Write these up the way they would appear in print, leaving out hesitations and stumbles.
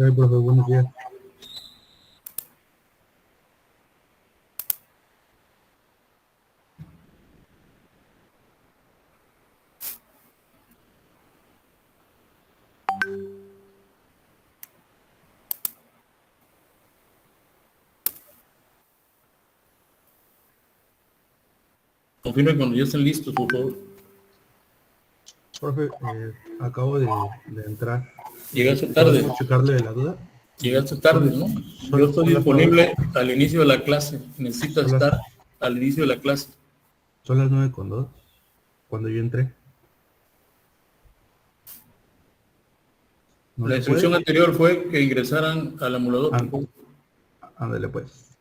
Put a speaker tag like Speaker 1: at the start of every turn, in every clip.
Speaker 1: Ay, profe, buenos días.
Speaker 2: Confirme cuando ya estén listos, por favor.
Speaker 1: Profe, acabo de entrar.
Speaker 2: Llegaste tarde.
Speaker 1: ¿Podemos checarle la duda?
Speaker 2: Llegaste tarde, ¿no? Yo estoy
Speaker 1: Son las
Speaker 2: disponible al inicio de la clase. Necesitas
Speaker 1: son las-
Speaker 2: estar al inicio de la clase.
Speaker 1: Son las 9:02, cuando yo entré. ¿No
Speaker 2: La
Speaker 1: se
Speaker 2: instrucción
Speaker 1: puede?
Speaker 2: anterior fue que ingresaran al emulador, por favor.
Speaker 1: Ándale, pues.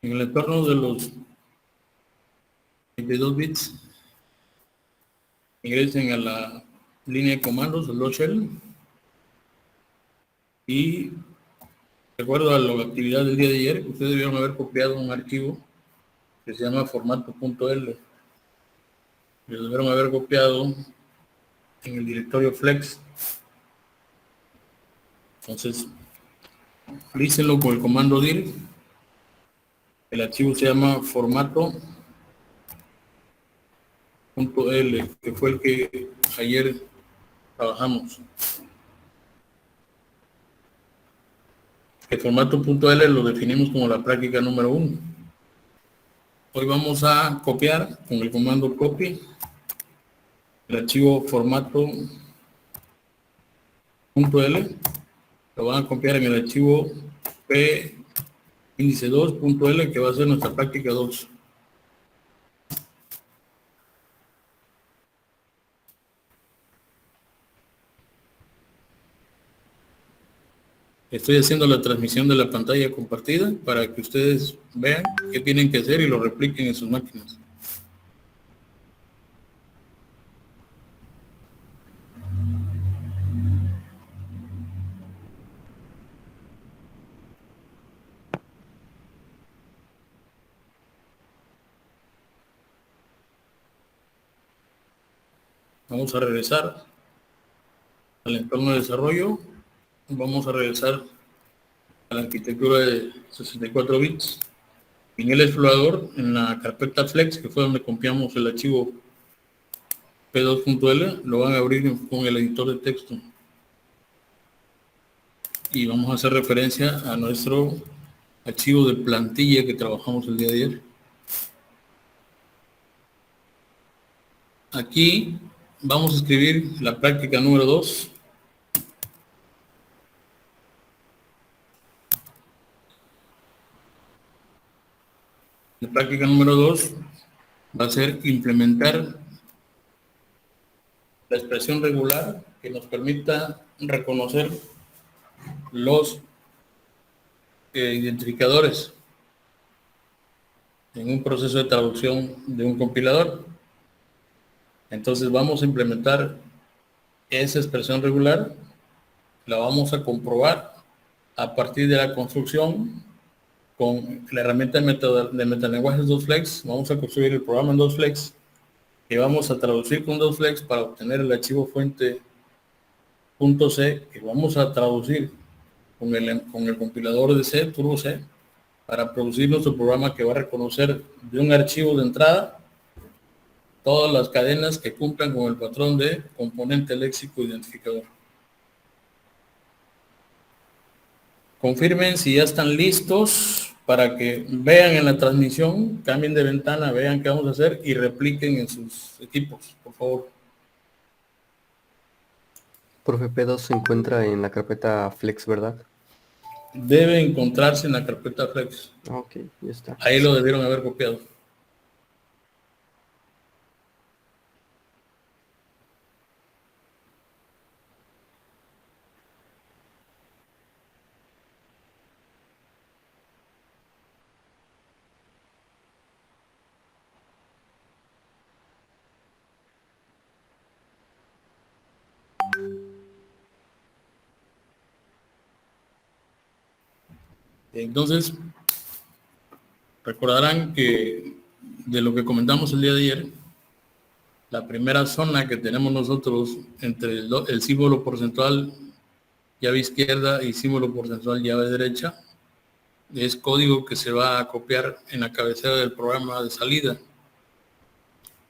Speaker 2: En el entorno de los 22 bits, ingresen a la línea de comandos, el shell, y de acuerdo a la actividad del día de ayer, ustedes debieron haber copiado un archivo que se llama formato.l. Lo debieron haber copiado en el directorio flex. Entonces, lícenlo con el comando dir. El archivo se llama formato.l, que fue el que ayer trabajamos. El formato.l lo definimos como la práctica número 1. Hoy vamos a copiar con el comando copy el archivo formato.l. Lo van a copiar en el archivo p índice 2.l, que va a ser nuestra práctica 2. Estoy haciendo la transmisión de la pantalla compartida para que ustedes vean qué tienen que hacer y lo repliquen en sus máquinas. Vamos a regresar al entorno de desarrollo. Vamos a regresar a la arquitectura de 64 bits. En el explorador, en la carpeta flex, que fue donde copiamos el archivo p2.l, lo van a abrir con el editor de texto. Y vamos a hacer referencia a nuestro archivo de plantilla que trabajamos el día de ayer. Aquí vamos a escribir la práctica número 2. La práctica número 2 va a ser implementar la expresión regular que nos permita reconocer los identificadores en un proceso de traducción de un compilador. Entonces vamos a implementar esa expresión regular, la vamos a comprobar a partir de la construcción con la herramienta de metalenguajes 2Flex. Vamos a construir el programa en 2Flex que vamos a traducir con 2Flex para obtener el archivo fuente .c, que vamos a traducir con el compilador de C, Turbo C, para producir nuestro programa que va a reconocer de un archivo de entrada todas las cadenas que cumplan con el patrón de componente léxico identificador. Confirmen si ya están listos para que vean en la transmisión, cambien de ventana, vean qué vamos a hacer y repliquen en sus equipos, por favor.
Speaker 3: Profe, P2 se encuentra en la carpeta Flex, ¿verdad?
Speaker 2: Debe encontrarse en la carpeta Flex.
Speaker 3: Ok, ya está.
Speaker 2: Ahí lo debieron haber copiado. Entonces, recordarán que de lo que comentamos el día de ayer, la primera zona que tenemos nosotros entre el símbolo porcentual llave izquierda y símbolo porcentual llave derecha es código que se va a copiar en la cabecera del programa de salida.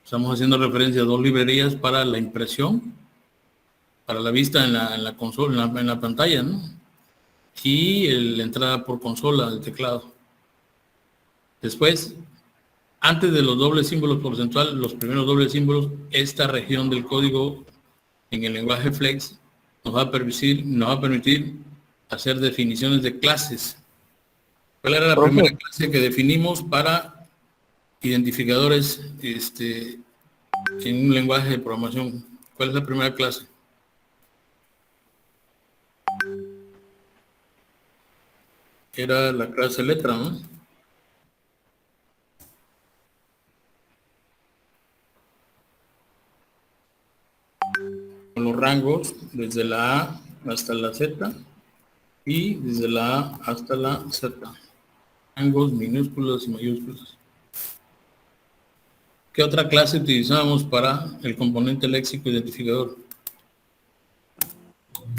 Speaker 2: Estamos haciendo referencia a dos librerías para la impresión, para la vista en la consola, en la pantalla, ¿no? Y la entrada por consola del teclado. Después, antes de los dobles símbolos porcentual, los primeros dobles símbolos, esta región del código en el lenguaje Flex nos va a permitir hacer definiciones de clases. ¿Cuál era la
Speaker 3: Profe.
Speaker 2: primera clase que definimos para identificadores en un lenguaje de programación? ¿Cuál es la primera clase? Era la clase letra, ¿no? Con los rangos desde la A hasta la Z y desde la A hasta la Z. Rangos minúsculos y mayúsculos. ¿Qué otra clase utilizamos para el componente léxico identificador?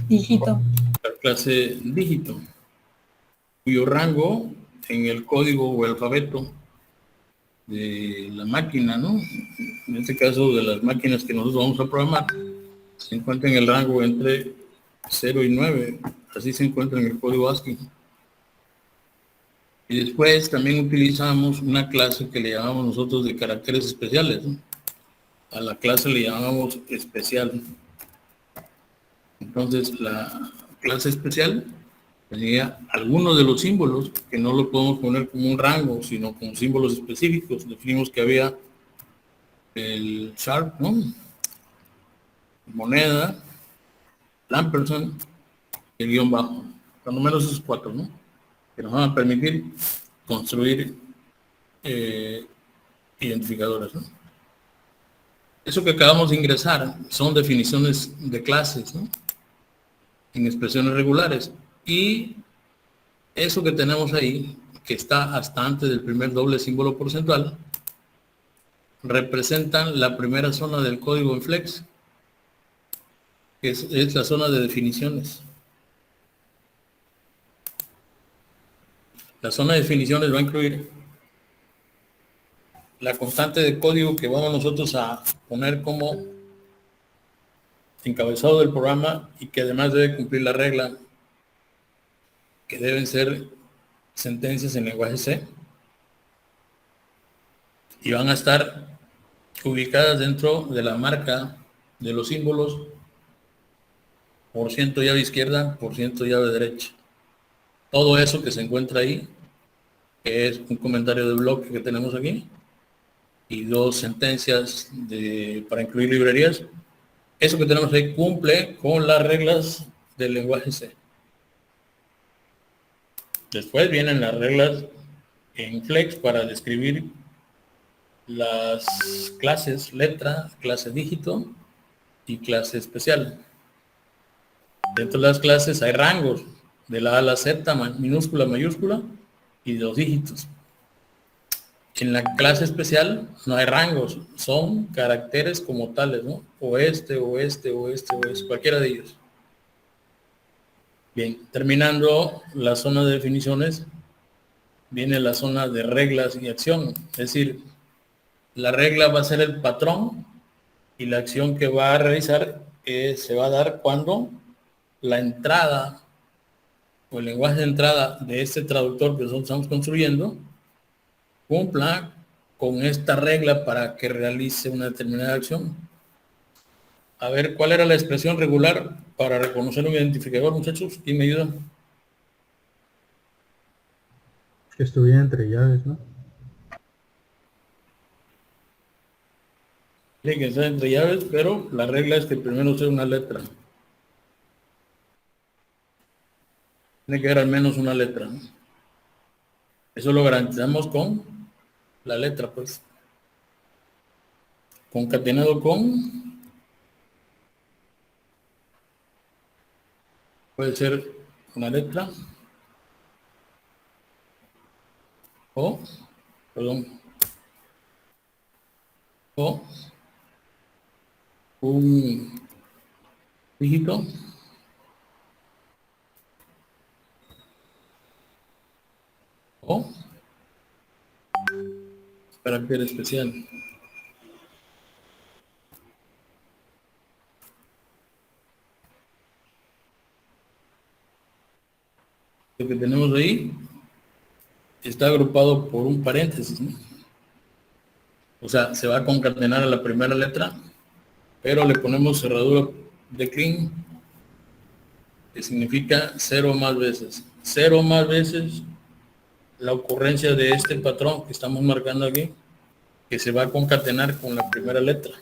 Speaker 4: Dígito.
Speaker 2: La clase dígito, cuyo rango en el código o alfabeto de la máquina, ¿no? En este caso de las máquinas que nosotros vamos a programar, se encuentra en el rango entre 0 y 9, así se encuentra en el código ASCII. Y después también utilizamos una clase que le llamamos nosotros de caracteres especiales, ¿no? A la clase le llamamos especial. Entonces la clase especial tenía algunos de los símbolos que no lo podemos poner como un rango, sino como símbolos específicos. Definimos que había el sharp, ¿no? Moneda, el ampersand y el guión bajo. Cuando menos esos cuatro, ¿no? Que nos van a permitir construir identificadores, ¿no? Eso que acabamos de ingresar son definiciones de clases, ¿no? En expresiones regulares. Y eso que tenemos ahí, que está hasta antes del primer doble símbolo porcentual, representan la primera zona del código en Flex, que es la zona de definiciones. La zona de definiciones va a incluir la constante de código que vamos nosotros a poner como encabezado del programa y que además debe cumplir la regla que deben ser sentencias en lenguaje C y van a estar ubicadas dentro de la marca de los símbolos % llave izquierda, % llave derecha. Todo eso que se encuentra ahí, que es un comentario de bloque que tenemos aquí y dos sentencias para incluir librerías, eso que tenemos ahí cumple con las reglas del lenguaje C. Después vienen las reglas en Flex para describir las clases letra, clase dígito y clase especial. Dentro de las clases hay rangos de la A a la Z, minúscula, mayúscula y de los dígitos. En la clase especial no hay rangos, son caracteres como tales, ¿no? Oeste, cualquiera de ellos. Bien, terminando la zona de definiciones, viene la zona de reglas y acción. Es decir, la regla va a ser el patrón y la acción que va a realizar se va a dar cuando la entrada o el lenguaje de entrada de este traductor que nosotros estamos construyendo cumpla con esta regla para que realice una determinada acción. A ver, ¿cuál era la expresión regular para reconocer un identificador, muchachos? ¿Quién me ayuda?
Speaker 1: Que estuviera entre llaves, ¿no?
Speaker 2: Tiene que estar entre llaves, pero la regla es que primero sea una letra. Tiene que haber al menos una letra, ¿no? Eso lo garantizamos con la letra, pues. Concatenado con, puede ser una letra o, perdón, o un dígito o carácter especial. Lo que tenemos ahí está agrupado por un paréntesis, ¿no? O sea, se va a concatenar a la primera letra, pero le ponemos cerradura de clean, que significa 0 más veces. 0 más veces la ocurrencia de este patrón que estamos marcando aquí, que se va a concatenar con la primera letra.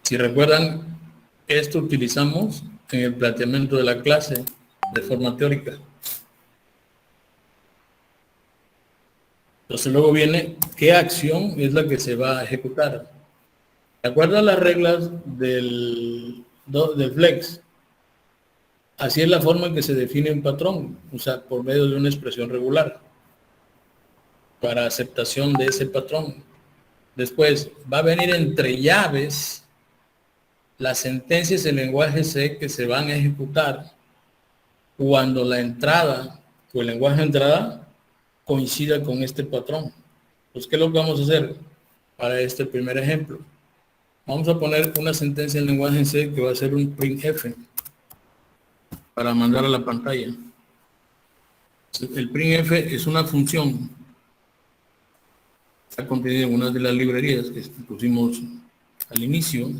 Speaker 2: Si recuerdan, esto utilizamos en el planteamiento de la clase de forma teórica. Entonces luego viene qué acción es la que se va a ejecutar. De acuerdo a las reglas del flex, así es la forma en que se define un patrón, o sea, por medio de una expresión regular, para aceptación de ese patrón. Después va a venir entre llaves las sentencias en lenguaje C que se van a ejecutar cuando la entrada o el lenguaje de entrada coincida con este patrón. Pues, ¿qué es lo que vamos a hacer para este primer ejemplo? Vamos a poner una sentencia en lenguaje C que va a ser un printf para mandar a la pantalla. El printf es una función, está contenida en una de las librerías que pusimos al inicio,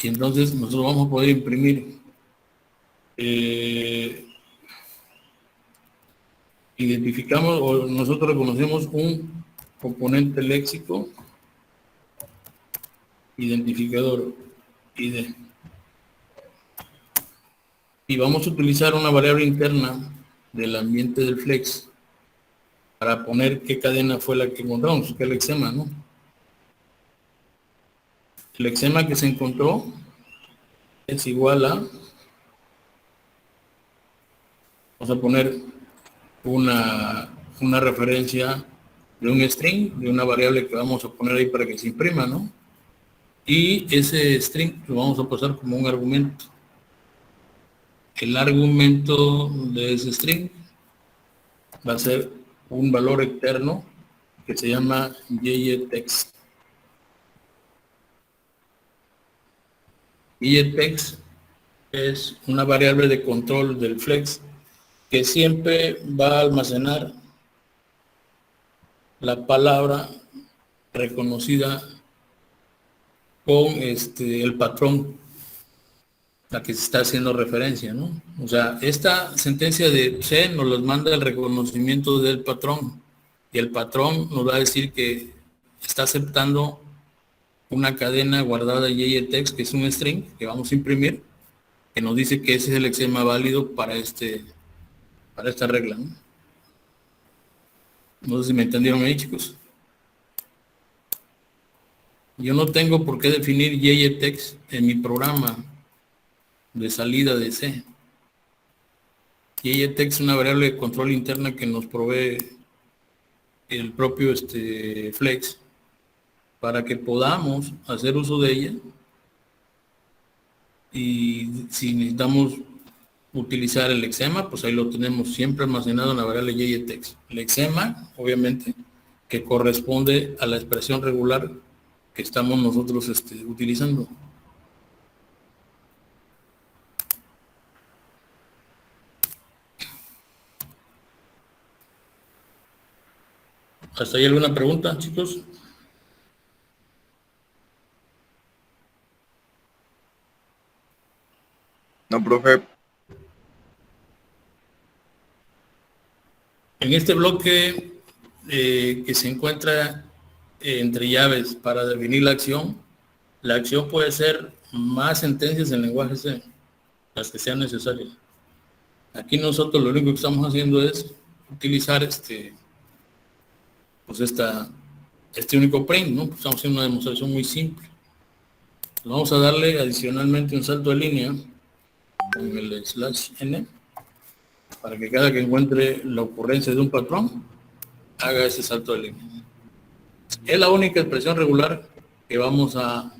Speaker 2: y entonces nosotros vamos a poder imprimir identificamos o nosotros reconocemos un componente léxico identificador ID y vamos a utilizar una variable interna del ambiente del flex para poner qué cadena fue la que encontramos, que es el lexema, ¿no? El lexema que se encontró es igual a, vamos a poner una referencia de un string, de una variable que vamos a poner ahí para que se imprima, ¿no? Y ese string lo vamos a pasar como un argumento. El argumento de ese string va a ser un valor externo que se llama ytext. Ytext es una variable de control del flex que siempre va a almacenar la palabra reconocida con el patrón a la que se está haciendo referencia, ¿no? O sea, esta sentencia de C nos los manda el reconocimiento del patrón y el patrón nos va a decir que está aceptando una cadena guardada ytext, que es un string que vamos a imprimir, que nos dice que ese es el lexema válido para esta regla, ¿no? No sé si me entendieron ahí, chicos. Yo no tengo por qué definir ytext en mi programa de salida de C. Ytext es una variable de control interna que nos provee el propio flex para que podamos hacer uso de ella, y si necesitamos utilizar el lexema, pues ahí lo tenemos siempre almacenado en la variable ytext. El lexema, obviamente, que corresponde a la expresión regular que estamos nosotros utilizando. ¿Hasta ahí alguna pregunta, chicos?
Speaker 4: No, profe.
Speaker 2: En este bloque que se encuentra entre llaves para definir la acción puede ser más sentencias en lenguaje C, las que sean necesarias. Aquí nosotros lo único que estamos haciendo es utilizar pues este único print, ¿no? Estamos haciendo una demostración muy simple. Vamos a darle adicionalmente un salto de línea con el /n para que cada que encuentre la ocurrencia de un patrón haga ese salto de línea. Es la única expresión regular que vamos a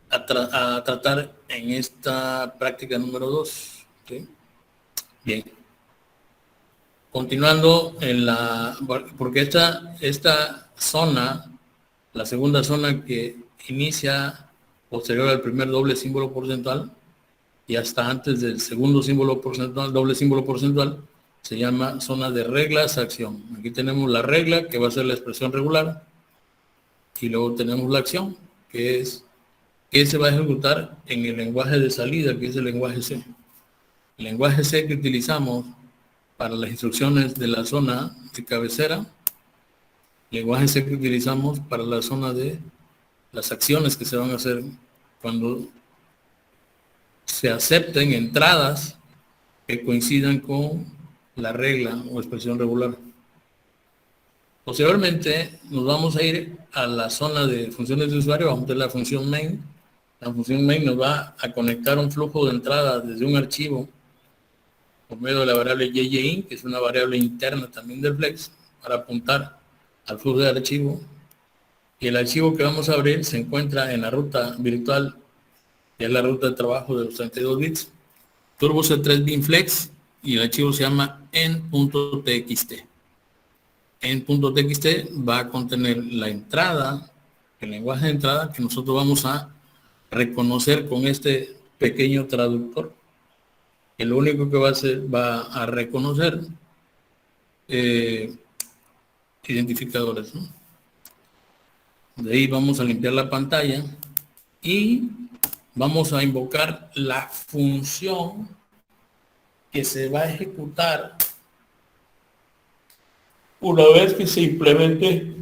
Speaker 2: tratar en esta práctica número 2. ¿Sí? Bien. Continuando porque esta zona, la segunda zona que inicia posterior al primer doble símbolo porcentual y hasta antes del segundo símbolo porcentual, doble símbolo porcentual, se llama zona de reglas acción. Aquí tenemos la regla, que va a ser la expresión regular, y luego tenemos la acción, que se va a ejecutar en el lenguaje de salida, que es el lenguaje C. El lenguaje C que utilizamos para las instrucciones de la zona de cabecera, lenguaje C que utilizamos para la zona de las acciones que se van a hacer cuando se acepten entradas que coincidan con la regla o expresión regular. Posteriormente nos vamos a ir a la zona de funciones de usuario, vamos a ver la función main. La función main nos va a conectar un flujo de entrada desde un archivo por medio de la variable JJIN, que es una variable interna también del Flex, para apuntar al flujo de archivo. Y el archivo que vamos a abrir se encuentra en la ruta virtual, que es la ruta de trabajo de los 32 bits, Turbo C3 BinFlex, y el archivo se llama en.txt. En.txt va a contener la entrada, el lenguaje de entrada que nosotros vamos a reconocer con este pequeño traductor. El único que va a reconocer identificadores, ¿no? De ahí vamos a limpiar la pantalla y vamos a invocar la función que se va a ejecutar una vez que se implemente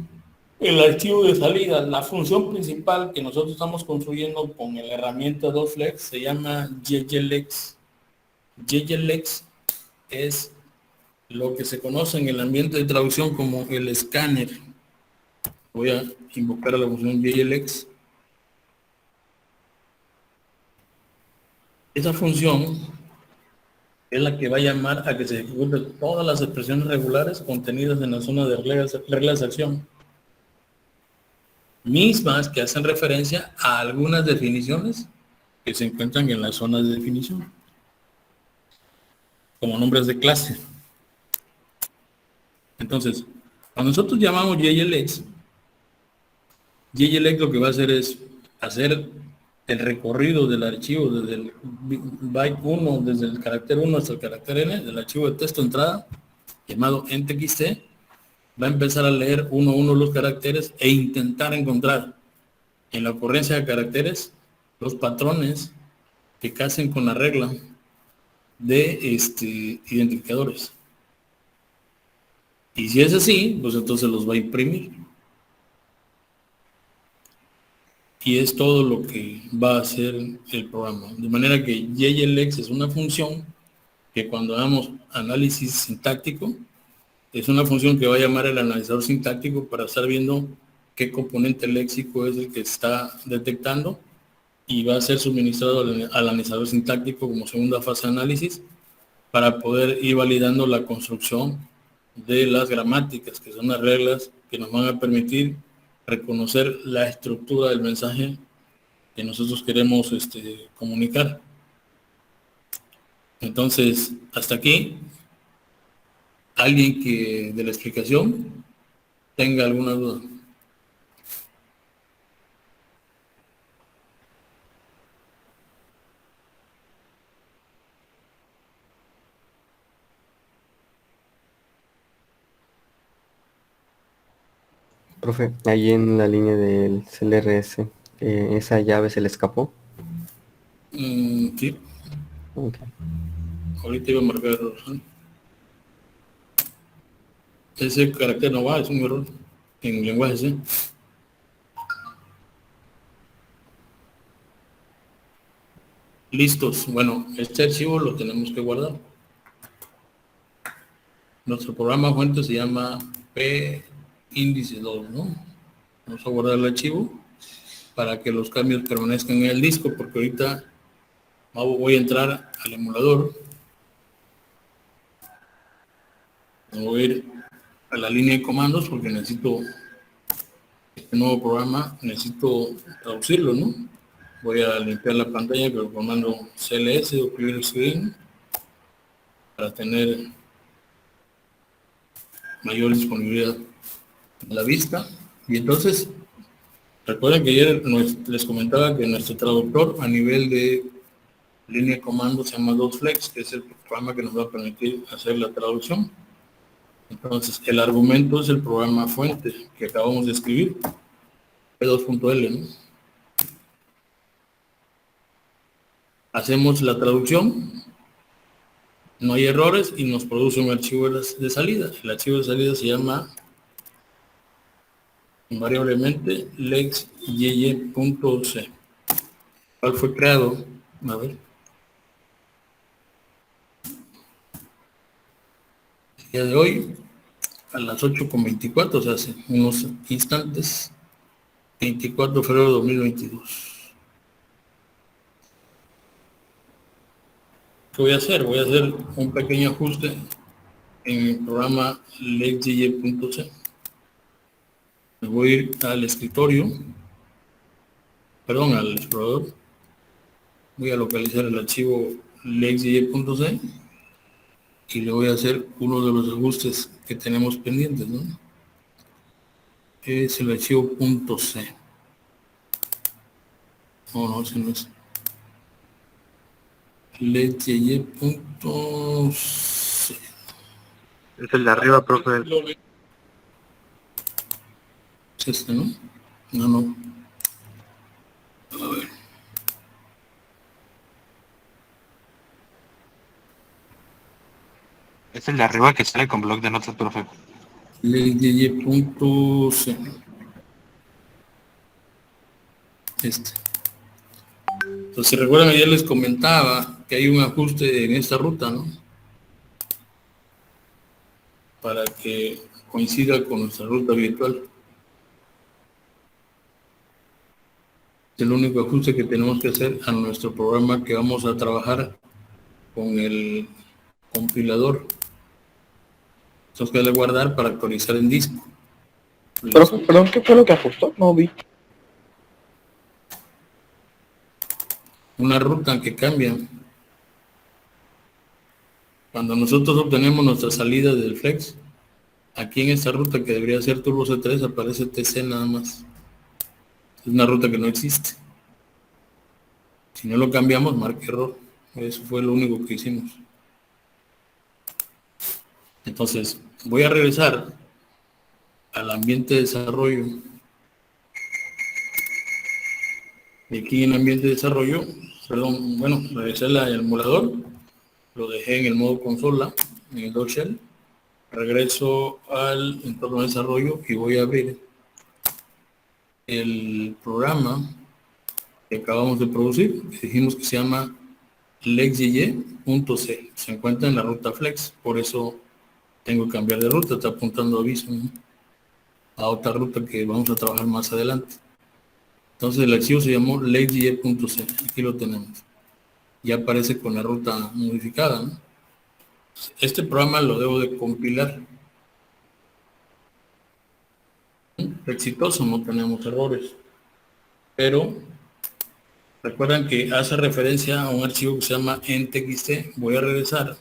Speaker 2: el archivo de salida. La función principal que nosotros estamos construyendo con la herramienta 2Flex se llama YYLEX. YYLEX es lo que se conoce en el ambiente de traducción como el escáner. Voy a invocar a la función YYLEX. Esa función es la que va a llamar a que se ejecuten todas las expresiones regulares contenidas en la zona de reglas de acción, mismas que hacen referencia a algunas definiciones que se encuentran en la zona de definición, como nombres de clase. Entonces, cuando nosotros llamamos YYLEX, YYLEX lo que va a hacer es hacer el recorrido del archivo desde el byte 1, desde el carácter 1 hasta el carácter n, del archivo de texto entrada, llamado en txt, va a empezar a leer uno a uno los caracteres e intentar encontrar en la ocurrencia de caracteres los patrones que casen con la regla de identificadores. Y si es así, pues entonces los va a imprimir. Y es todo lo que va a hacer el programa. De manera que YYLEX es una función que cuando hagamos análisis sintáctico, es una función que va a llamar el analizador sintáctico para estar viendo qué componente léxico es el que está detectando y va a ser suministrado al analizador sintáctico como segunda fase de análisis para poder ir validando la construcción de las gramáticas, que son las reglas que nos van a permitir reconocer la estructura del mensaje que nosotros queremos comunicar. Entonces, hasta aquí, alguien que de la explicación tenga alguna duda.
Speaker 3: Profe, ahí en la línea del CLRS, ¿esa llave se le escapó?
Speaker 2: Sí.
Speaker 3: Ok.
Speaker 2: Ahorita iba a marcar error. ¿Sí? Ese carácter no va, es un error en lenguaje C. Listos. Bueno, este archivo lo tenemos que guardar. Nuestro programa fuente se llama P índice 2, ¿no? Vamos a guardar el archivo para que los cambios permanezcan en el disco, porque ahorita voy a entrar al emulador. Voy a ir a la línea de comandos porque necesito este nuevo programa, necesito traducirlo, ¿no? Voy a limpiar la pantalla con el comando CLS o Clear Screen para tener mayor disponibilidad a la vista. Y entonces, recuerden que ayer les comentaba que nuestro traductor a nivel de línea de comandos se llama DotFlex, que es el programa que nos va a permitir hacer la traducción. Entonces, el argumento es el programa fuente que acabamos de escribir, P2.L, ¿no? Hacemos la traducción, no hay errores y nos produce un archivo de salida. El archivo de salida se llama invariablemente lexyy.c. ¿Cuál fue creado? A ver. El día de hoy, a las 8:24, o sea, hace unos instantes, 24 de febrero de 2022. ¿Qué voy a hacer? Voy a hacer un pequeño ajuste en el programa lexyy.c. Me voy a ir al escritorio, perdón, al explorador. Voy a localizar el archivo lexyy.c y le voy a hacer uno de los ajustes que tenemos pendientes, ¿no? Es el archivo .c. No, ese no es. lexyy.c.
Speaker 1: Es el de arriba, profe.
Speaker 2: Es este, ¿no? No. A ver.
Speaker 4: Es el de arriba que sale con bloc de notas, profe.
Speaker 2: lexyy.c. Este. Entonces, si recuerdan, ayer les comentaba que hay un ajuste en esta ruta, ¿no? Para que coincida con nuestra ruta virtual. Es el único ajuste que tenemos que hacer a nuestro programa que vamos a trabajar con el compilador. Entonces, que darle guardar para actualizar en disco.
Speaker 5: Profe, perdón, ¿qué fue lo que ajustó? No vi.
Speaker 2: Una ruta que cambia. Cuando nosotros obtenemos nuestra salida del flex, aquí en esta ruta que debería ser Turbo C3 aparece TC nada más. Es una ruta que no existe. Si no lo cambiamos, marca error. Eso fue lo único que hicimos. Entonces, voy a regresar al ambiente de desarrollo. Y aquí en ambiente de desarrollo, perdón, bueno, regresé al emulador, lo dejé en el modo consola, en el DocShell. Regreso al entorno de desarrollo y voy a abrir el programa que acabamos de producir, que dijimos que se llama lexyy.c. Se encuentra en la ruta flex, por eso tengo que cambiar de ruta, está apuntando aviso, ¿no? A otra ruta que vamos a trabajar más adelante. Entonces el archivo se llamó lexyy.c, aquí lo tenemos. Ya aparece con la ruta modificada, ¿no? Este programa lo debo de compilar. Exitoso, no tenemos errores. Pero recuerdan que hace referencia a un archivo que se llama entxt. Voy a regresar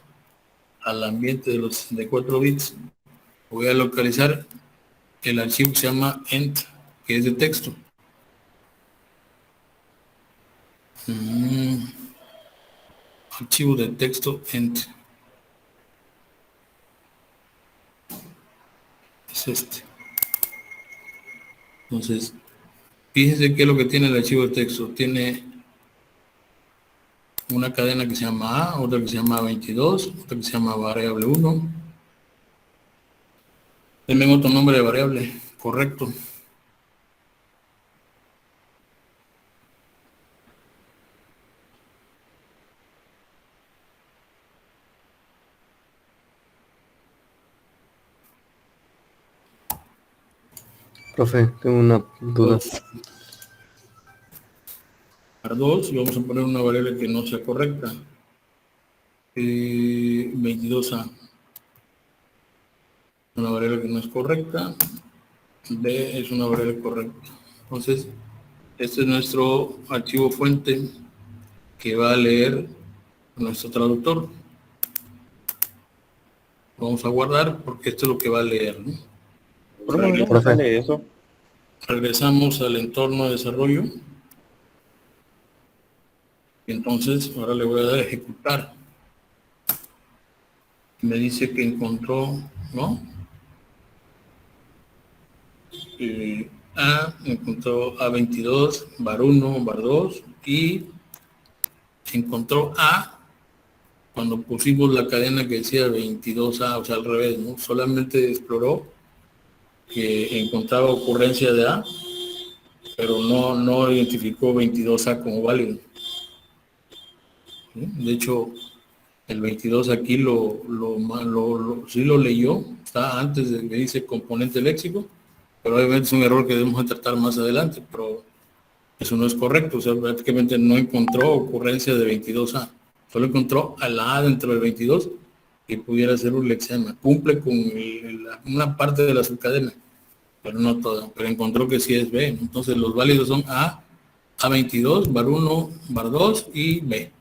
Speaker 2: al ambiente de los 64 bits. Voy a localizar el archivo que se llama ent, que es de texto. Archivo de texto ent. Es este. Entonces, fíjense qué es lo que tiene el archivo de texto. Tiene una cadena que se llama A, otra que se llama 22, otra que se llama variable 1. Denme otro nombre de variable, correcto.
Speaker 3: Profe, tengo una duda.
Speaker 2: Para 2 y vamos a poner una variable que no sea correcta. 22A. Una variable que no es correcta. B es una variable correcta. Entonces, este es nuestro archivo fuente que va a leer nuestro traductor. Vamos a guardar porque esto es lo que va a leer, ¿no?
Speaker 5: Profe, ¿dónde
Speaker 3: Profe.
Speaker 5: sale eso?
Speaker 2: Regresamos al entorno de desarrollo. Y entonces, ahora le voy a dar a ejecutar. Me dice que encontró, ¿no? Encontró A22, var1, var2 y encontró A cuando pusimos la cadena que decía 22A, o sea, al revés, ¿no? Solamente exploró que encontraba ocurrencia de A, pero no identificó 22A como válido. ¿Sí? De hecho, el 22 aquí sí lo leyó, está antes de que dice componente léxico, pero obviamente es un error que debemos tratar más adelante, pero eso no es correcto, o sea, prácticamente no encontró ocurrencia de 22A, solo encontró a la A dentro del 22 que pudiera ser un lexema, cumple con una parte de la subcadena, pero no toda, pero encontró que sí es B, entonces los válidos son A, A22, var1, var2 y B.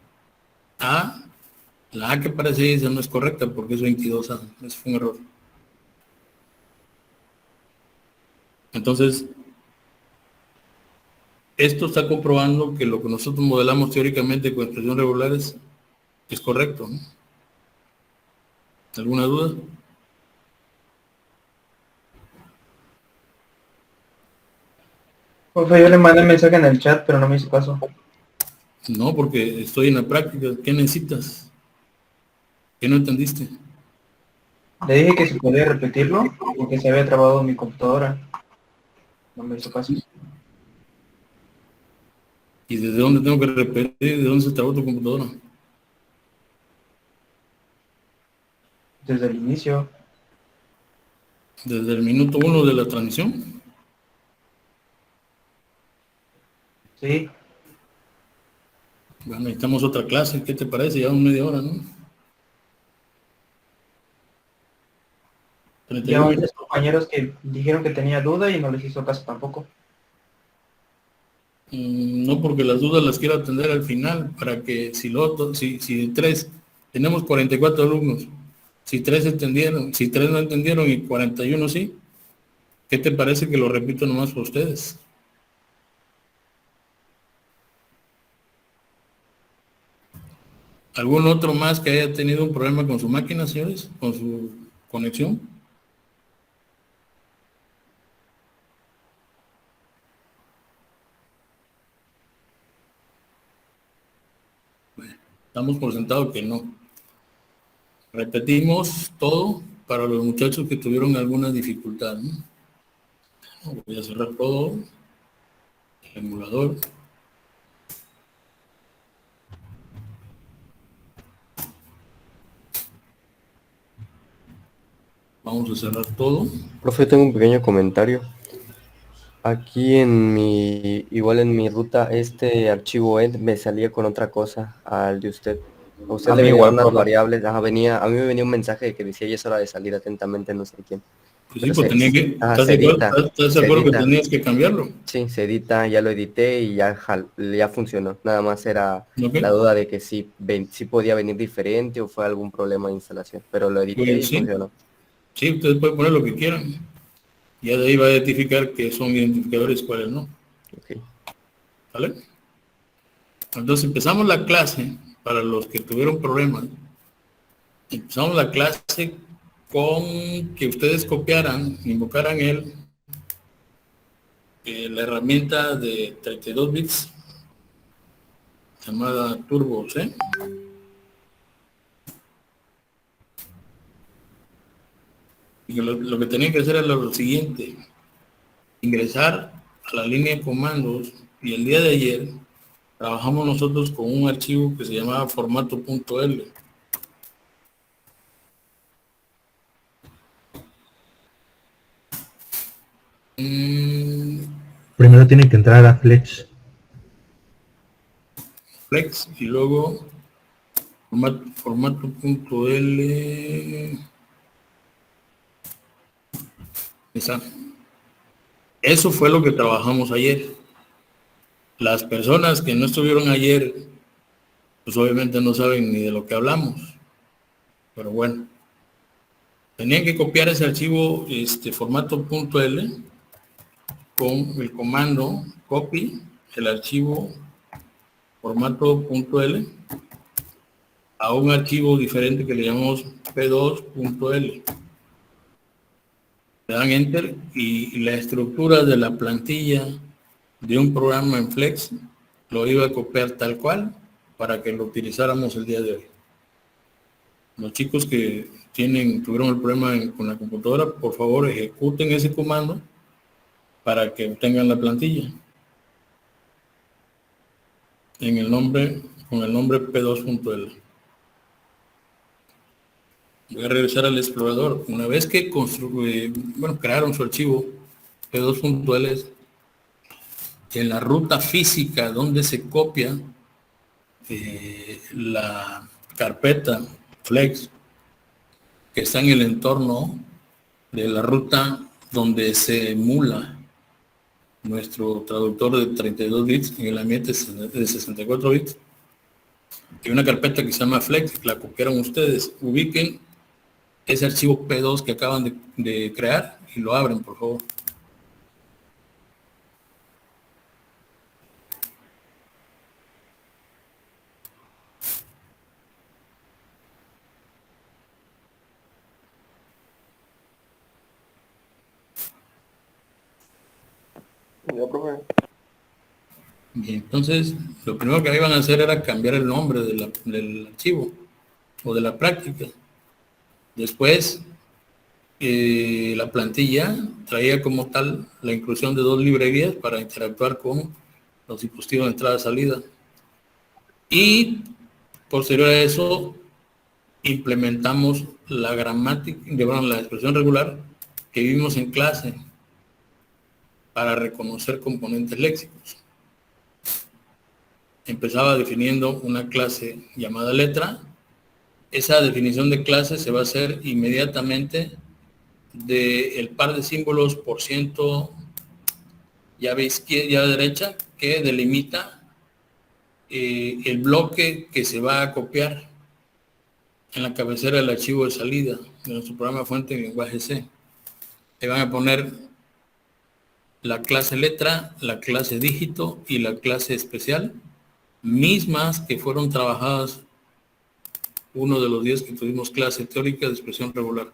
Speaker 2: La A que aparece ahí esa no es correcta porque es 22A, eso fue un error. Entonces, esto está comprobando que lo que nosotros modelamos teóricamente con expresiones regulares es correcto, ¿no? ¿Alguna duda?
Speaker 6: Profe, yo le mandé un mensaje en el chat, pero no me hizo caso.
Speaker 2: No, porque estoy en la práctica. ¿Qué necesitas? ¿Qué no entendiste?
Speaker 6: Le dije que si podía repetirlo, porque se había trabado mi computadora. No me hizo caso.
Speaker 2: ¿Y desde dónde tengo que repetir? ¿De dónde se trabó tu computadora?
Speaker 6: Desde el inicio.
Speaker 2: ¿Desde el minuto 1 de la transmisión?
Speaker 6: Sí.
Speaker 2: Bueno, necesitamos otra clase. ¿Qué te parece? Ya media hora, ¿no?
Speaker 6: Ya
Speaker 2: 31
Speaker 6: varios
Speaker 2: minutos.
Speaker 6: compañeros que dijeron que tenía duda y no les hizo caso tampoco.
Speaker 2: No, porque las dudas las quiero atender al final, para que si tres, tenemos 44 alumnos, si tres entendieron, si tres no entendieron y 41 sí, ¿qué te parece que lo repito nomás para ustedes? ¿Algún otro más que haya tenido un problema con su máquina, señores? ¿Con su conexión? Bueno, estamos por sentado que no. Repetimos todo para los muchachos que tuvieron alguna dificultad, ¿no? Voy a cerrar todo, el emulador. Vamos a cerrar todo.
Speaker 3: Profe, tengo un pequeño comentario. Aquí igual en mi ruta, este archivo END me salía con otra cosa al de usted. A usted
Speaker 5: A
Speaker 3: le
Speaker 5: mí
Speaker 3: venía
Speaker 5: igual,
Speaker 3: unas
Speaker 5: profe.
Speaker 3: variables, a mí me venía un mensaje que decía, ya es hora de salir atentamente, no sé quién.
Speaker 2: Pues sí,
Speaker 3: Pero
Speaker 2: pues tenía que, ¿estás
Speaker 3: se
Speaker 2: de acuerdo,
Speaker 3: edita,
Speaker 2: estás de
Speaker 3: se
Speaker 2: acuerdo que
Speaker 3: edita.
Speaker 2: tenías que cambiarlo?
Speaker 3: Sí, se edita, ya lo edité y ya funcionó. Nada más era
Speaker 2: ¿Ok?
Speaker 3: la duda de que si podía venir diferente o fue algún problema de instalación. Pero lo edité
Speaker 2: Pues
Speaker 3: y
Speaker 2: sí,
Speaker 3: funcionó.
Speaker 2: sí, ustedes pueden poner lo que quieran. Ya de ahí va a identificar que son identificadores, cuáles no.
Speaker 3: Ok.
Speaker 2: ¿Vale? Entonces empezamos la clase, para los que tuvieron problemas, empezamos la clase con que ustedes copiaran, invocaran la herramienta de 32 bits llamada Turbo C. Y que lo que tenía que hacer era lo siguiente: ingresar a la línea de comandos, y el día de ayer trabajamos nosotros con un archivo que se llamaba formato.l.
Speaker 1: Primero tiene que entrar a Flex.
Speaker 2: Flex y luego formato.l. Esa. Eso fue lo que trabajamos ayer. Las personas que no estuvieron ayer, pues obviamente no saben ni de lo que hablamos. Pero bueno, tenían que copiar ese archivo formato.l con el comando copy el archivo formato.l a un archivo diferente que le llamamos p2.l. Le dan enter y la estructura de la plantilla de un programa en Flex lo iba a copiar tal cual para que lo utilizáramos el día de hoy. Los chicos que tuvieron el problema con la computadora, por favor ejecuten ese comando para que obtengan la plantilla con el nombre p2.l. Voy a regresar al explorador. Una vez que crearon su archivo p2.l, en la ruta física donde se copia la carpeta Flex, que está en el entorno de la ruta donde se emula nuestro traductor de 32 bits en el ambiente de 64 bits, hay una carpeta que se llama Flex, la copiaron ustedes. Ubiquen ese archivo P2 que acaban de crear y lo abren, por favor.
Speaker 3: Ya, profe.
Speaker 2: Bien, entonces, lo primero que iban a hacer era cambiar el nombre del archivo o de la práctica. Después, la plantilla traía como tal la inclusión de 2 librerías para interactuar con los dispositivos de entrada-salida. Y posterior a eso, implementamos la gramática, la expresión regular que vimos en clase para reconocer componentes léxicos. Empezaba definiendo una clase llamada letra. Esa definición de clase se va a hacer inmediatamente del par de símbolos por ciento llave izquierda, llave derecha, que delimita el bloque que se va a copiar en la cabecera del archivo de salida de nuestro programa fuente en lenguaje C. Le van a poner la clase letra, la clase dígito y la clase especial, mismas que fueron trabajadas uno de los días que tuvimos clase teórica de expresión regular.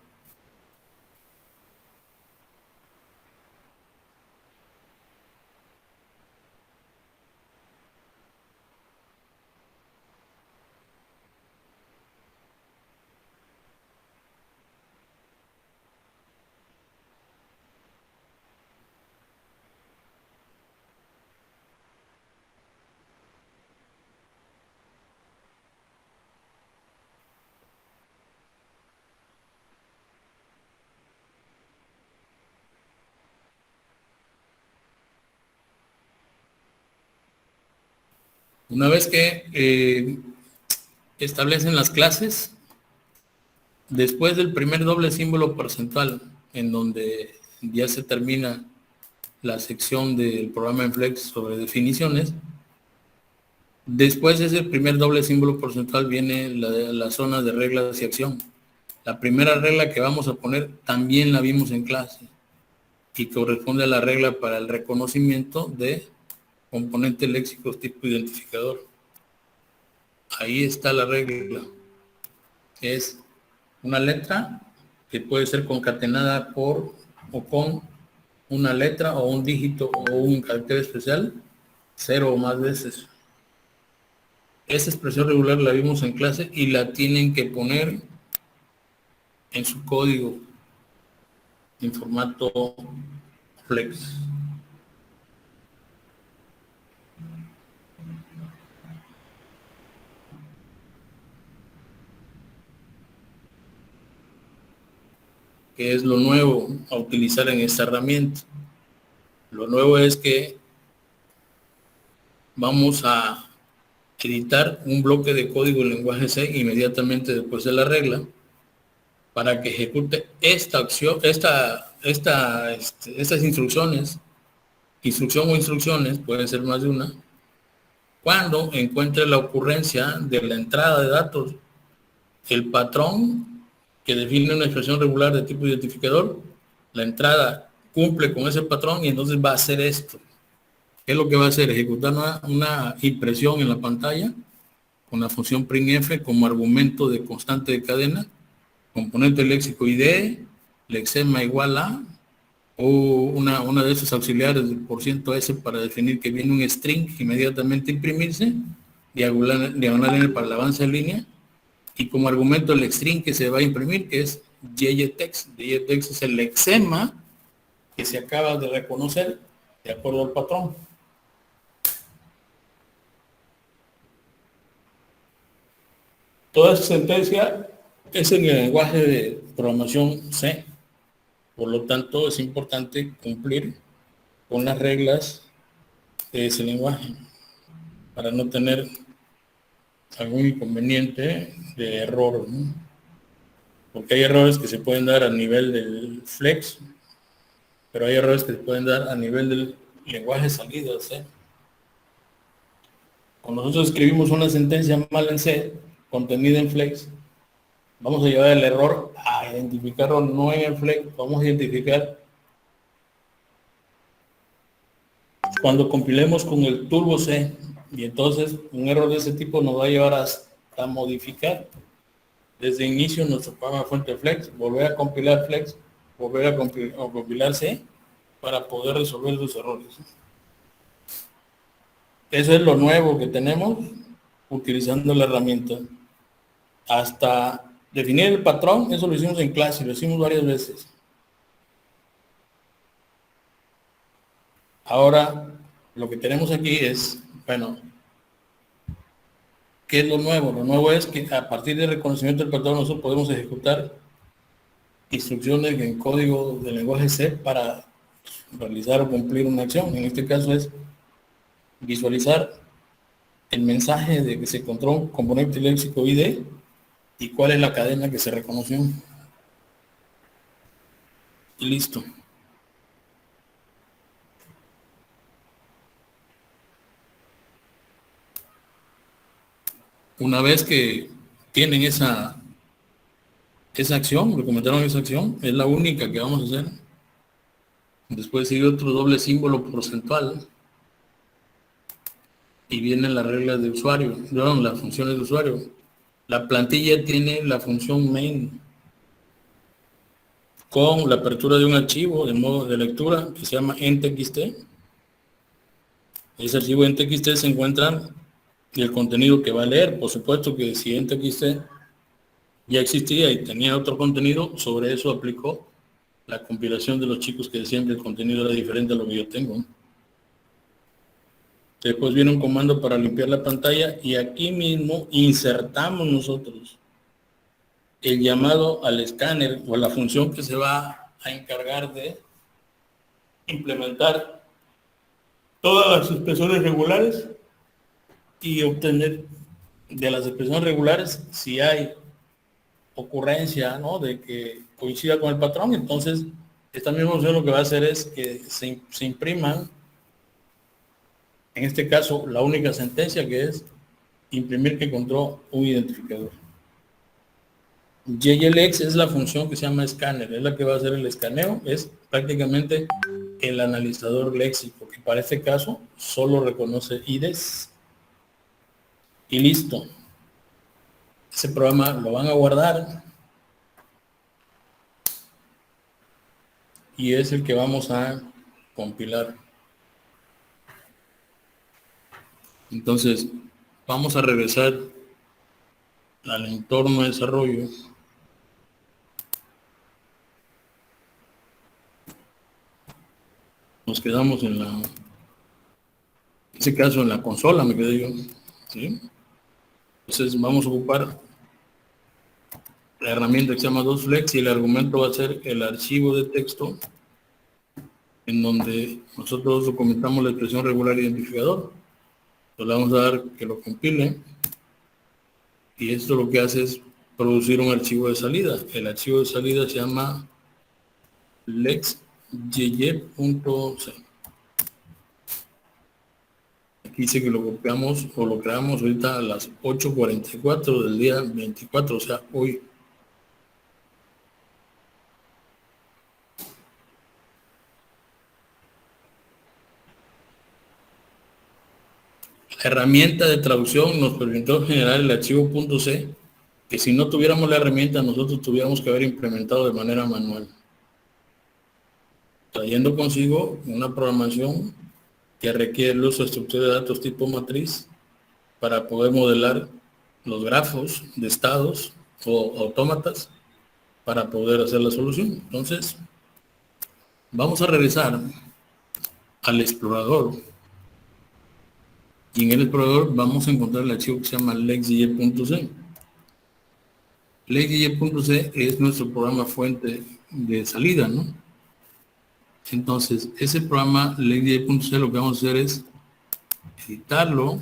Speaker 2: Una vez que establecen las clases, después del primer doble símbolo porcentual, en donde ya se termina la sección del programa en Flex sobre definiciones, después de ese primer doble símbolo porcentual viene la zona de reglas y acción. La primera regla que vamos a poner también la vimos en clase y corresponde a la regla para el reconocimiento de componentes léxicos tipo identificador. Ahí está la regla. Es una letra que puede ser concatenada por o con una letra o un dígito o un carácter especial 0 o más veces. Esa expresión regular la vimos en clase y la tienen que poner en su código en formato flex. ¿Qué es lo nuevo a utilizar en esta herramienta? Lo nuevo es que vamos a editar un bloque de código en lenguaje C inmediatamente después de la regla para que ejecute esta acción, estas instrucciones, instrucción o instrucciones, pueden ser más de una, cuando encuentre la ocurrencia de la entrada de datos, el patrón que define una expresión regular de tipo identificador, la entrada cumple con ese patrón y entonces va a hacer esto. ¿Qué es lo que va a hacer? Ejecutar una impresión en la pantalla con la función printf como argumento de constante de cadena, componente léxico ID, lexema igual a, o una de esos auxiliares del %s para definir que viene un string inmediatamente imprimirse, diagonal n para el avance en línea, y como argumento el string que se va a imprimir, que es YText. YText es el lexema que se acaba de reconocer de acuerdo al patrón. Toda esta sentencia es en el lenguaje de programación C. Por lo tanto, es importante cumplir con las reglas de ese lenguaje para no tener algún inconveniente de error, ¿no? Porque hay errores que se pueden dar a nivel del flex, pero hay errores que se pueden dar a nivel del lenguaje salido de C. Cuando nosotros escribimos una sentencia mal en C, contenida en flex, vamos a llevar el error a identificarlo no en el flex, vamos a identificar cuando compilemos con el turbo C, y entonces un error de ese tipo nos va a llevar hasta modificar desde el inicio nuestro programa fuente flex, volver a compilar flex, volver a compilar C para poder resolver los errores. Eso es lo nuevo que tenemos utilizando la herramienta. Hasta definir el patrón, eso lo hicimos en clase, lo hicimos varias veces. Ahora, lo que tenemos aquí es, bueno, ¿qué es lo nuevo? Lo nuevo es que a partir del reconocimiento del patrón nosotros podemos ejecutar instrucciones en código de lenguaje C para realizar o cumplir una acción. En este caso es visualizar el mensaje de que se encontró un componente léxico ID y cuál es la cadena que se reconoció. Y listo. Una vez que tienen esa acción, recomendaron esa acción, es la única que vamos a hacer. Después sigue otro doble símbolo porcentual y vienen las reglas de usuario, las funciones de usuario. La plantilla tiene la función main con la apertura de un archivo de modo de lectura que se llama ent.txt. Ese archivo ent.txt se encuentra el contenido que va a leer. Por supuesto que si ent.txt ya existía y tenía otro contenido, sobre eso aplicó la compilación de los chicos que decían que el contenido era diferente a lo que yo tengo. Después viene un comando para limpiar la pantalla y aquí mismo insertamos nosotros el llamado al escáner o la función que se va a encargar de implementar todas las expresiones regulares y obtener de las expresiones regulares si hay ocurrencia, ¿no?, de que coincida con el patrón. Entonces esta misma función lo que va a hacer es que se impriman, en este caso la única sentencia, que es imprimir que encontró un identificador. YLX es la función que se llama escáner, es la que va a hacer el escaneo, es prácticamente el analizador léxico, que para este caso solo reconoce IDs. Y listo. Ese programa lo van a guardar y es el que vamos a compilar. Entonces, Vamos a regresar al entorno de desarrollo. Nos quedamos en en ese caso en la consola, me quedé yo. ¿Sí? Entonces vamos a ocupar la herramienta que se llama DOSFlex y el argumento va a ser el archivo de texto en donde nosotros documentamos la expresión regular identificador. Entonces le vamos a dar que lo compile y esto lo que hace es producir un archivo de salida. El archivo de salida se llama lex.yy.c. Aquí dice que lo copiamos o lo creamos ahorita a las 8:44 del día 24, o sea, hoy. La herramienta de traducción nos permitió generar el archivo .c, que si no tuviéramos la herramienta nosotros tuviéramos que haber implementado de manera manual, trayendo consigo una programación que requiere el uso de estructura de datos tipo matriz para poder modelar los grafos de estados o autómatas para poder hacer la solución. Entonces, vamos a regresar al explorador. Y en el explorador vamos a encontrar el archivo que se llama lex.yy.c. Lex.yy.c es nuestro programa fuente de salida, ¿no? Entonces, ese programa lex.yy.c lo que vamos a hacer es editarlo.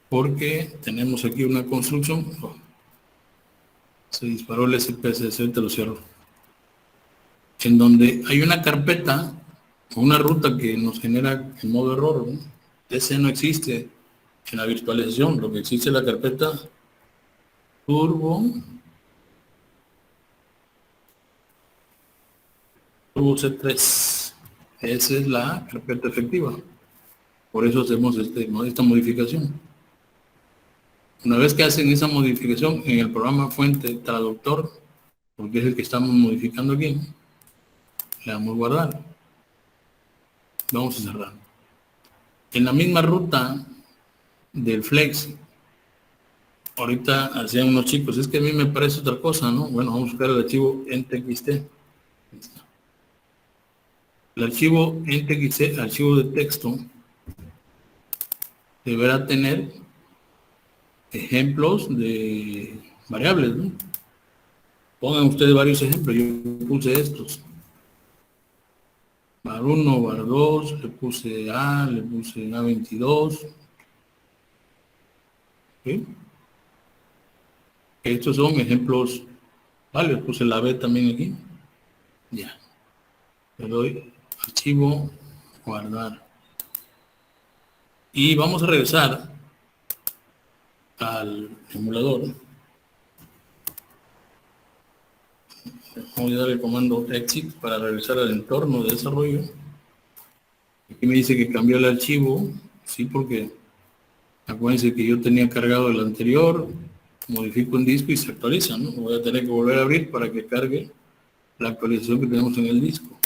Speaker 2: Porque tenemos aquí una construcción. Oh, se disparó el SPSS, te lo cierro. En donde hay una carpeta o una ruta que nos genera en modo error, ¿no? Ese no existe en la virtualización, lo que existe es la carpeta turbo C3. Esa es la carpeta efectiva. Por eso hacemos esta modificación. Una vez que hacen esa modificación en el programa fuente traductor, porque es el que estamos modificando aquí, le damos guardar. Vamos a cerrar. En la misma ruta del Flex, ahorita hacían unos chicos, es que a mí me parece otra cosa, ¿no? Bueno, vamos a buscar el archivo en TXT. El archivo en TXT, archivo de texto, deberá tener ejemplos de variables, ¿no? Pongan ustedes varios ejemplos, yo puse estos. var1, var2, le puse A, le puse A22. ¿Sí? Estos son ejemplos, vale, puse la B también aquí. Ya. Le doy archivo, guardar. Y vamos a regresar al emulador. Vamos a dar el comando exit para regresar al entorno de desarrollo. Aquí me dice que cambió el archivo, sí, porque acuérdense que yo tenía cargado el anterior, modifico un disco y se actualiza, ¿no? Voy a tener que volver a abrir para que cargue la actualización que tenemos en el disco.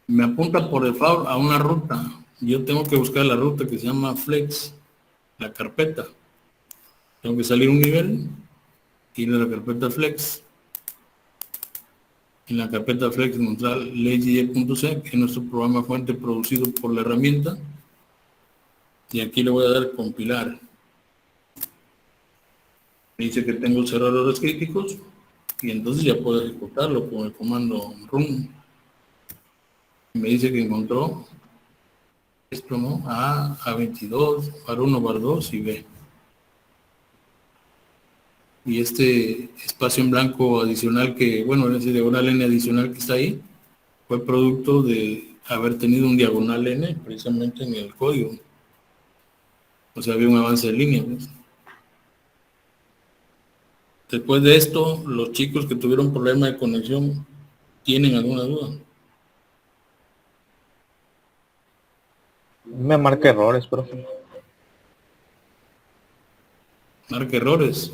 Speaker 2: Me apunta por default a una ruta. Yo tengo que buscar la ruta que se llama Flex, la carpeta. Tengo que salir un nivel, ir a la carpeta Flex. En la carpeta Flex encontrar lex.yy.c, que es nuestro programa fuente producido por la herramienta. Y aquí le voy a dar compilar. Me dice que tengo 0 errores críticos y entonces ya puedo ejecutarlo con el comando run. Me dice que encontró esto, ¿no? A, A22, var1, var2 y B. Y este espacio en blanco adicional que, bueno, ese diagonal N adicional que está ahí, fue producto de haber tenido un diagonal N precisamente en el código. O sea, había un avance de línea, ¿ves? Después de esto, los chicos que tuvieron problema de conexión, ¿tienen alguna duda?
Speaker 5: Me marca errores, profe.
Speaker 2: Marca errores.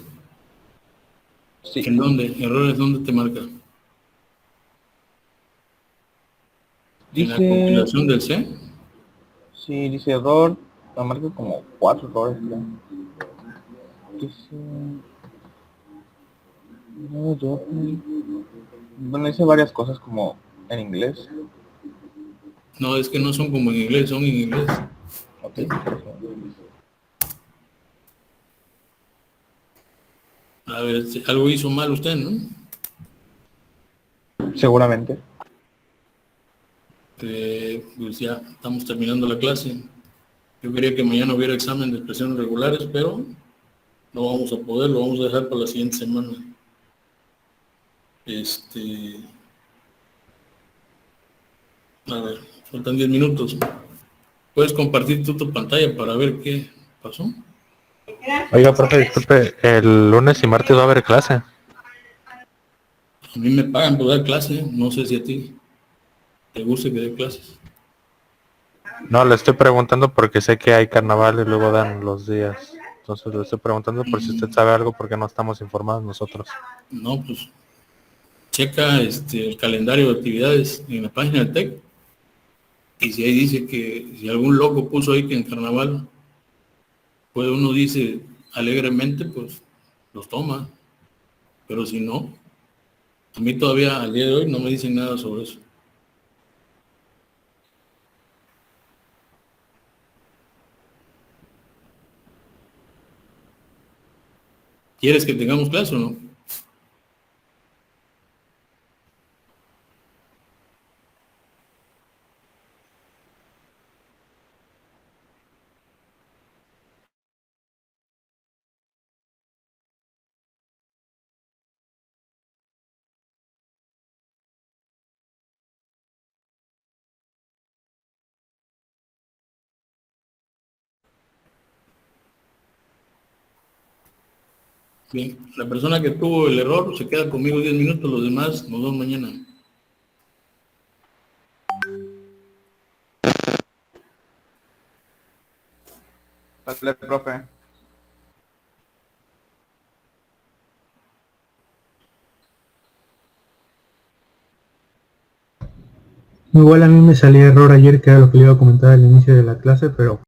Speaker 5: Sí.
Speaker 2: ¿En dónde? ¿Errores dónde te marca? En la
Speaker 5: Dice,
Speaker 2: compilación del C.
Speaker 5: sí, dice error, me marca como 4 errores, creo. Dice, no, bueno, dice varias cosas como en inglés.
Speaker 2: No, es que no son como en inglés, son en inglés.
Speaker 5: Ok, perfecto.
Speaker 2: A ver, algo hizo mal usted, ¿no?
Speaker 5: Seguramente.
Speaker 2: Pues ya estamos terminando la clase. Yo quería que mañana hubiera examen de expresiones regulares, pero no vamos a poder, lo vamos a dejar para la siguiente semana. A ver, faltan 10 minutos. Puedes compartir tu pantalla para ver qué pasó.
Speaker 7: Oiga, profe, disculpe, el lunes y martes va a haber clase.
Speaker 2: A mí me pagan por dar clase, no sé si a ti te gusta que dé clases.
Speaker 7: No, le estoy preguntando porque sé que hay carnaval y luego dan los días. Entonces le estoy preguntando por si usted sabe algo porque no estamos informados nosotros.
Speaker 2: No, pues checa el calendario de actividades en la página del TEC. Y si ahí dice que si algún loco puso ahí que en carnaval, pues uno dice alegremente, pues los toma. Pero si no, a mí todavía al día de hoy no me dicen nada sobre eso. ¿Quieres que tengamos clase o no? Bien, la persona que tuvo el error se queda conmigo 10 minutos, los demás nos vemos mañana.
Speaker 5: Dale, profe.
Speaker 1: Igual a mí me salía error ayer, que era lo que le iba a comentar al inicio de la clase, pero